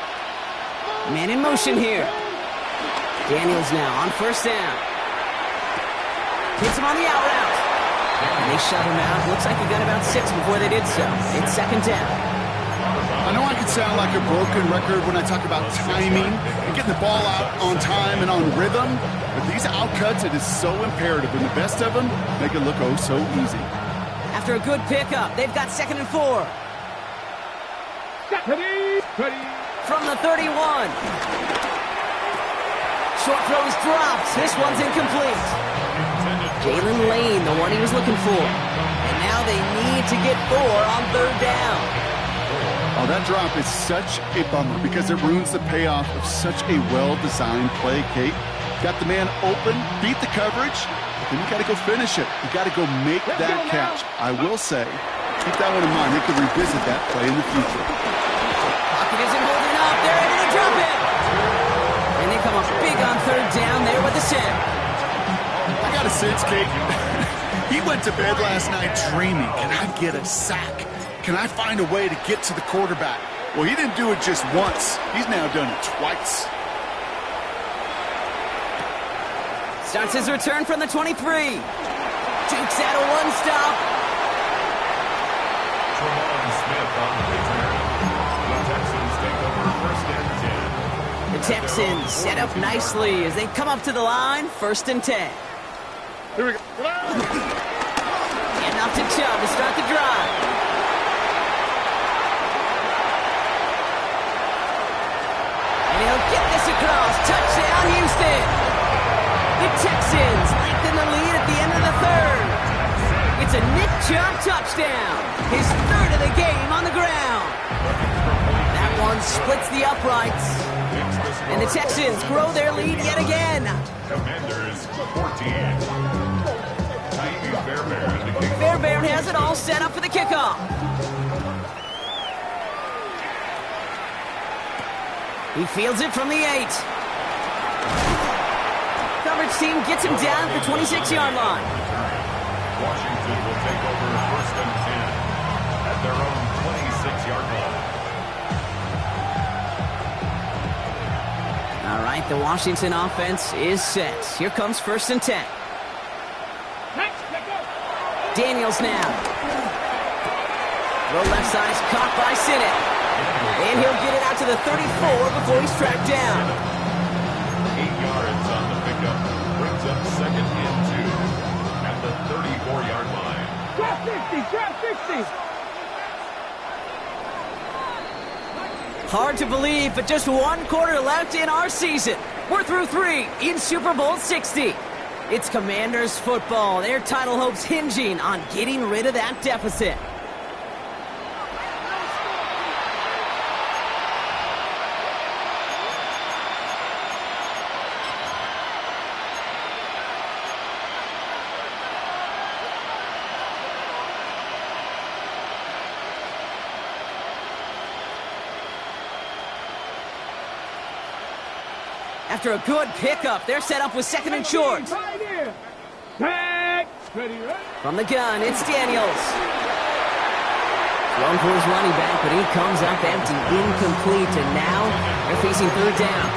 A: Man in motion here. Daniels now on 1st down. Hits him on the out route. And they shove him out. Looks like he got about 6 before they did so. It's 2nd down.
B: I know I can sound like a broken record when I talk about timing and getting the ball out on time and on rhythm, but these outcuts, it is so imperative, and the best of them make it look oh so easy.
A: After a good pickup, they've got 2nd and 4.
D: Ready? Ready?
A: From the 31. Short throw is dropped. This one's incomplete. Jalen Lane, the one he was looking for. And now they need to get 4 on 3rd down.
B: Oh, that drop is such a bummer because it ruins the payoff of such a well-designed play, Kate. Got the man open, beat the coverage, but then you got to go finish it. You got to go make that catch. I will say, keep that one in mind. They could revisit that play in the future.
A: Pocket isn't holding up. They're able to drop it. And they come up big on 3rd down there with the sack.
B: I got a sense, Kate. He went to bed last night dreaming, can I get a sack? Can I find a way to get to the quarterback? Well, he didn't do it just once. He's now done it twice.
A: Starts his return from the 23. Dukes out a one-stop.
C: Smith on the return. The Texans take over 1st and 10.
A: The Texans set up nicely as they come up to the line. 1st and 10.
E: Here we go.
A: And off to Chubb to start the drive. And he'll get this across. Touchdown, Houston. The Texans lengthen the lead at the end of the 3rd. It's a Nick Chubb touchdown. His 3rd of the game on the ground. That one splits the uprights. And the Texans grow their lead yet again.
C: Commanders 14.
A: Fairbairn has it all set up for the kickoff. He fields it from the 8. Coverage team gets him down at the 26-yard line.
C: Washington will take over 1st and 10 at their own 26-yard line.
A: All right, the Washington offense is set. Here comes 1st and 10. Daniels now. Low left side is caught by Sinnott. And he'll get it out to the 34 before he's tracked down.
C: 8 yards on the pickup. Brings up 2nd and 2 at the 34-yard line.
D: Drop 60, drop 60.
A: Hard to believe, but just 1 quarter left in our season. We're through 3 in Super Bowl 60. It's Commanders football. Their title hopes hinging on getting rid of that deficit. After a good pickup, they're set up with 2nd and short.
D: Right here. Tag. Ready, ready.
A: From the gun, it's Daniels. Thrown for his running back, but he comes up empty, incomplete, and now they're facing 3rd down.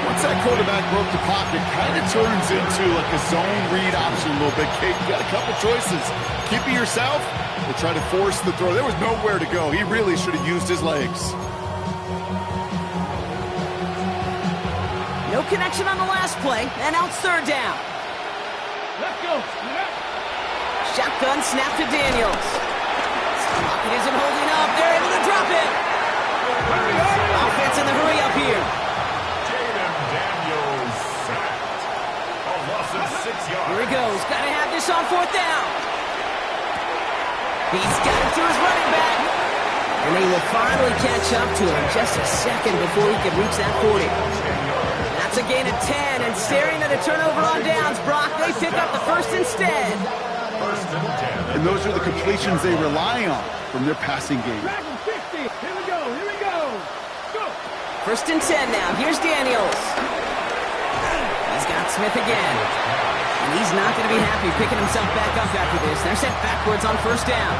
B: Once that quarterback broke the pocket, kind of turns into like a zone read option a little bit. Kate, you got a couple choices. Keep it yourself or try to force the throw. There was nowhere to go. He really should have used his legs.
A: No connection on the last play, and now it's 3rd down.
D: Let's go.
A: Shotgun snap to Daniels. Pocket isn't holding up. They're able to drop it. Offense in the hurry up here.
C: Jaden Daniels sacked. A loss of 6 yards.
A: Here he goes. Got to have this on 4th down. He's got it to his running back. And they will finally catch up to him just a second before he can reach that 40. That's a gain of 10, and staring at a turnover on downs, Brock, they pick up the first instead.
B: And those are the completions they rely on from their passing game.
D: Here we go. Go.
A: First and 10 now. Here's Daniels. He's got Smith again. And he's not going to be happy picking himself back up after this. They're set backwards on first down.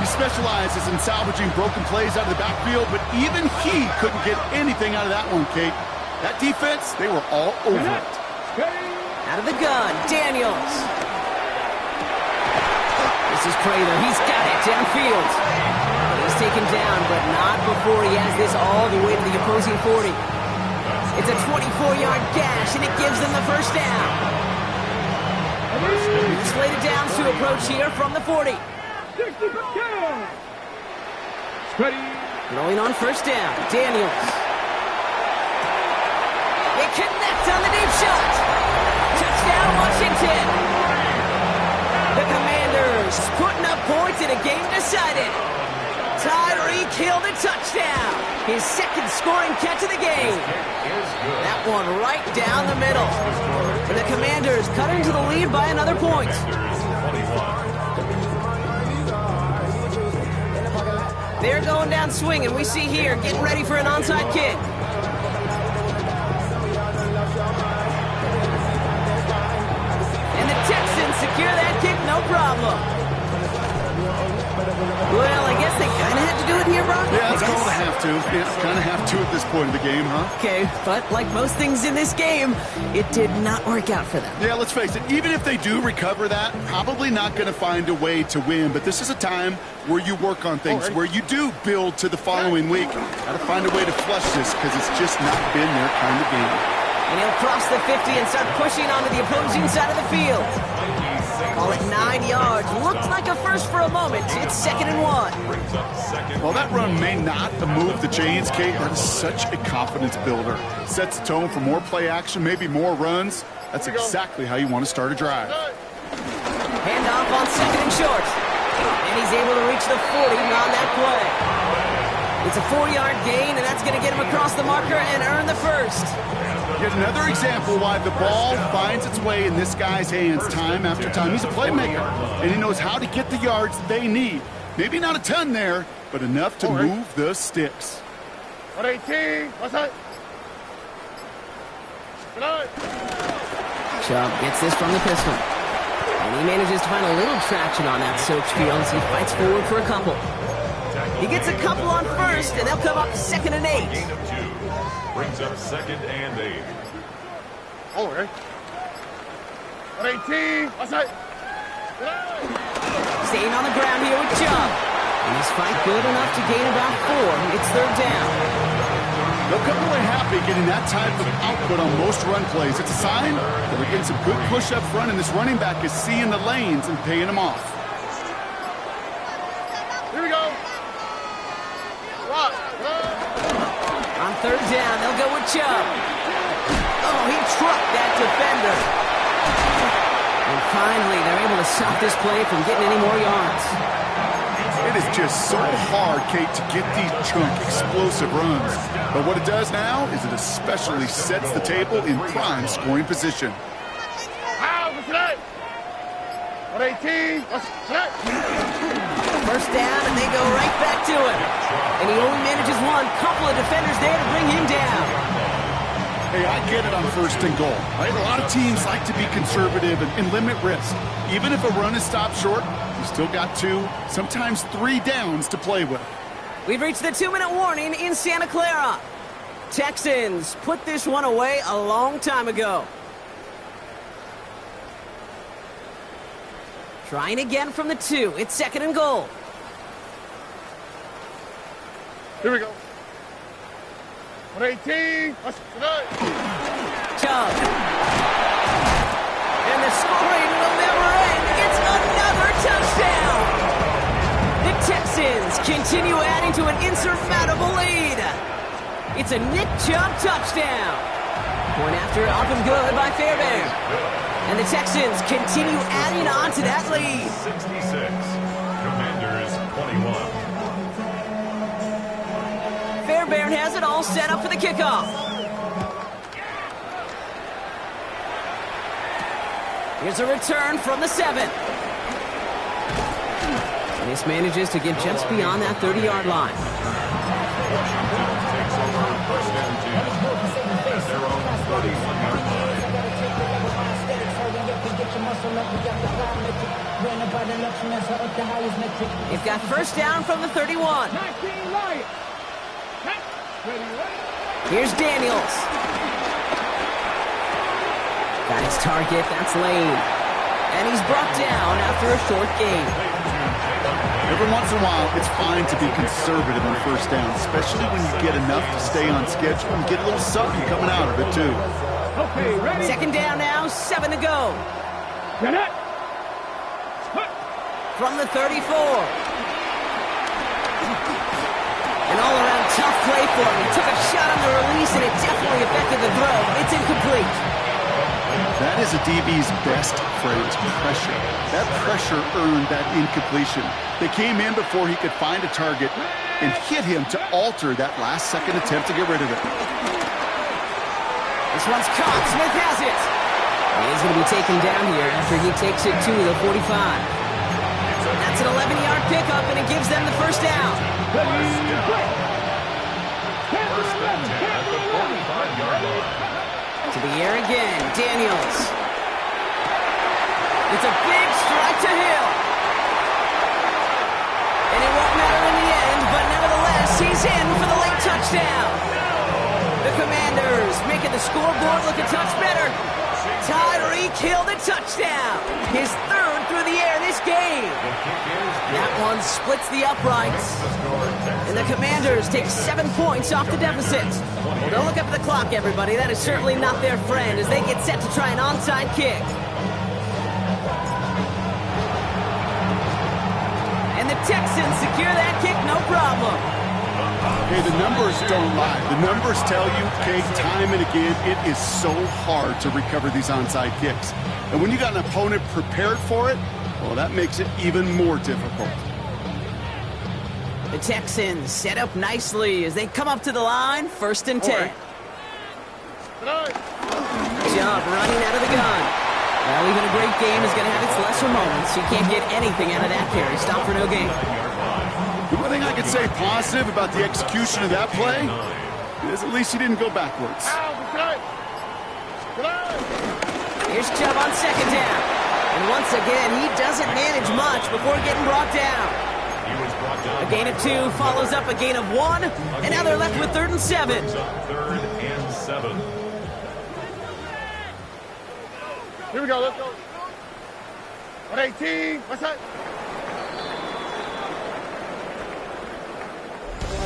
B: He specializes in salvaging broken plays out of the backfield, but even he couldn't get anything out of that one, Kate. That defense, they were all over it.
A: Out of the gun, Daniels. This is Prather. He's got it downfield. He's taken down, but not before he has this all the way to the opposing 40. It's a 24-yard gash, and it gives them the first down. Slated downs to approach here from the 40. Rolling on first down, Daniels. They connect on the deep shot. Touchdown, Washington. The Commanders putting up points in a game decided. Tyreek Hill the touchdown. His second scoring catch of the game. That one right down the middle. And the Commanders cut into the lead by another point. They're going down swinging. We see here getting ready for an onside kick. And the Texans secure that kick, no problem. Well, I guess they kind of had to do it here, Brock.
B: Yeah, it's called a have to. Yeah, kind of have to at this point of the game, huh?
A: Okay, but like most things in this game, it did not work out for them.
B: Yeah, let's face it. Even if they do recover that, probably not going to find a way to win. But this is a time where you work on things, where you do build to the following week. Got to find a way to flush this because it's just not been their kind of game.
A: And he'll cross the 50 and start pushing onto the opposing side of the field. Call it 9 yards. Looked like a first for a moment. It's 2nd and 1.
B: Well, that run may not move the chains, Kate. That is such a confidence builder. Sets the tone for more play action, maybe more runs. That's exactly how you want to start a drive.
A: Hand off on 2nd and short. And he's able to reach the 40 on that play. It's a 4-yard gain, and that's going to get him across the marker and earn the first.
B: Yet another example why the ball finds its way in this guy's hands time after time. He's a playmaker, and he knows how to get the yards they need. Maybe not a ton there, but enough to move the sticks.
E: 118. What's that?
A: Chubb gets this from the pistol. And he manages to find a little traction on that search field as he fights forward for a couple. He gets a couple on first, and they'll come up 2nd and 8.
C: Gain of 2. Brings up 2nd and 8.
E: Oh, okay. 118. What's that?
A: Staying on the ground here with Chubb. And his fight good enough to gain about 4. It's 3rd down.
B: They'll come away happy getting that type of output on most run plays. It's a sign that they're getting some good push up front, and this running back is seeing the lanes and paying them off.
E: Here we go.
A: On 3rd down, they'll go with Chubb. Oh, he trucked that defender. And finally, they're able to stop this play from getting any more yards.
B: It is just so hard, Kate, to get these chunk, explosive runs. But what it does now is it especially sets the table in prime scoring position.
E: 118.
A: First down, and they go right back to him. And he only manages one. Couple of defenders there to bring him down.
B: Hey, I get it on 1st and goal, right? A lot of teams like to be conservative and limit risk. Even if a run is stopped short, you still got 2, sometimes 3 downs to play with.
A: We've reached the 2-minute warning in Santa Clara. Texans put this one away a long time ago. Trying again from the 2. It's 2nd and goal.
E: Here we go. 118.
A: Chubb. And the scoring will never end. It's another touchdown. The Texans continue adding to an insurmountable lead. It's a Nick Chubb touchdown. Point after up and good by Fairbairn. And the Texans continue adding on to that lead.
C: 66. Commanders 21.
A: Fairbairn has it all set up for the kickoff. Here's a return from the 7. This manages to get just beyond that 30-yard line.
C: Washington takes over first and 10 at their own 31-yard line.
A: They've got first down from the 31.
D: 19 Lions.
A: Here's Daniels. Got his target, that's Lane. And he's brought down after a short gain.
B: Every once in a while, it's fine to be conservative on first down, especially when you get enough to stay on schedule and get a little something coming out of it, too.
D: Okay, ready?
A: Second down now, 7 to go.
D: Get it.
A: From the 34. An all-around tough play for him. He took a shot on the release, and it definitely affected the throw. It's incomplete.
B: That is a DB's best phrase, pressure. That pressure earned that incompletion. They came in before he could find a target and hit him to alter that last-second attempt to get rid of it.
A: This one's caught. Smith has it. He's going to be taken down here after he takes it to the 45. That's an 11-yard pickup, and it gives them the first down.
C: First and 10 at the 45-yard line.
A: To the air again, Daniels. It's a big strike to Hill. And it won't matter in the end, but nevertheless, he's in for the late touchdown. The Commanders making the scoreboard look a touch better. Tyreek Hill, the touchdown. His third through the air this game. That one splits the uprights. And the Commanders take 7 points off the deficit. Well, don't look up at the clock, everybody. That is certainly not their friend as they get set to try an onside kick. And the Texans secure that kick, no problem.
B: Hey, the numbers don't lie. The numbers tell you, okay, time and again, it is so hard to recover these onside kicks. And when you got an opponent prepared for it, well, that makes it even more difficult.
A: The Texans set up nicely as they come up to the line, 1st and 10. Job running out of the gun. Well, even a great game is going to have its lesser moments. You can't get anything out of that carry. Stop for no gain.
B: The one thing I could say positive about the execution of that play is at least he didn't go backwards.
A: Here's Chubb on 2nd down. And once again, he doesn't manage much before getting brought down. A gain of 2 follows up a gain of 1, and now they're left with 3rd and 7.
C: 3rd and 7.
E: Here we go, let's go. 118, what's that?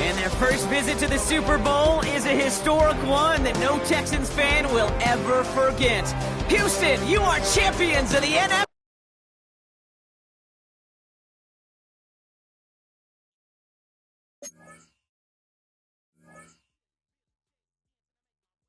A: And their first visit to the Super Bowl is a historic one that no Texans fan will ever forget. Houston, you are champions of the NFL.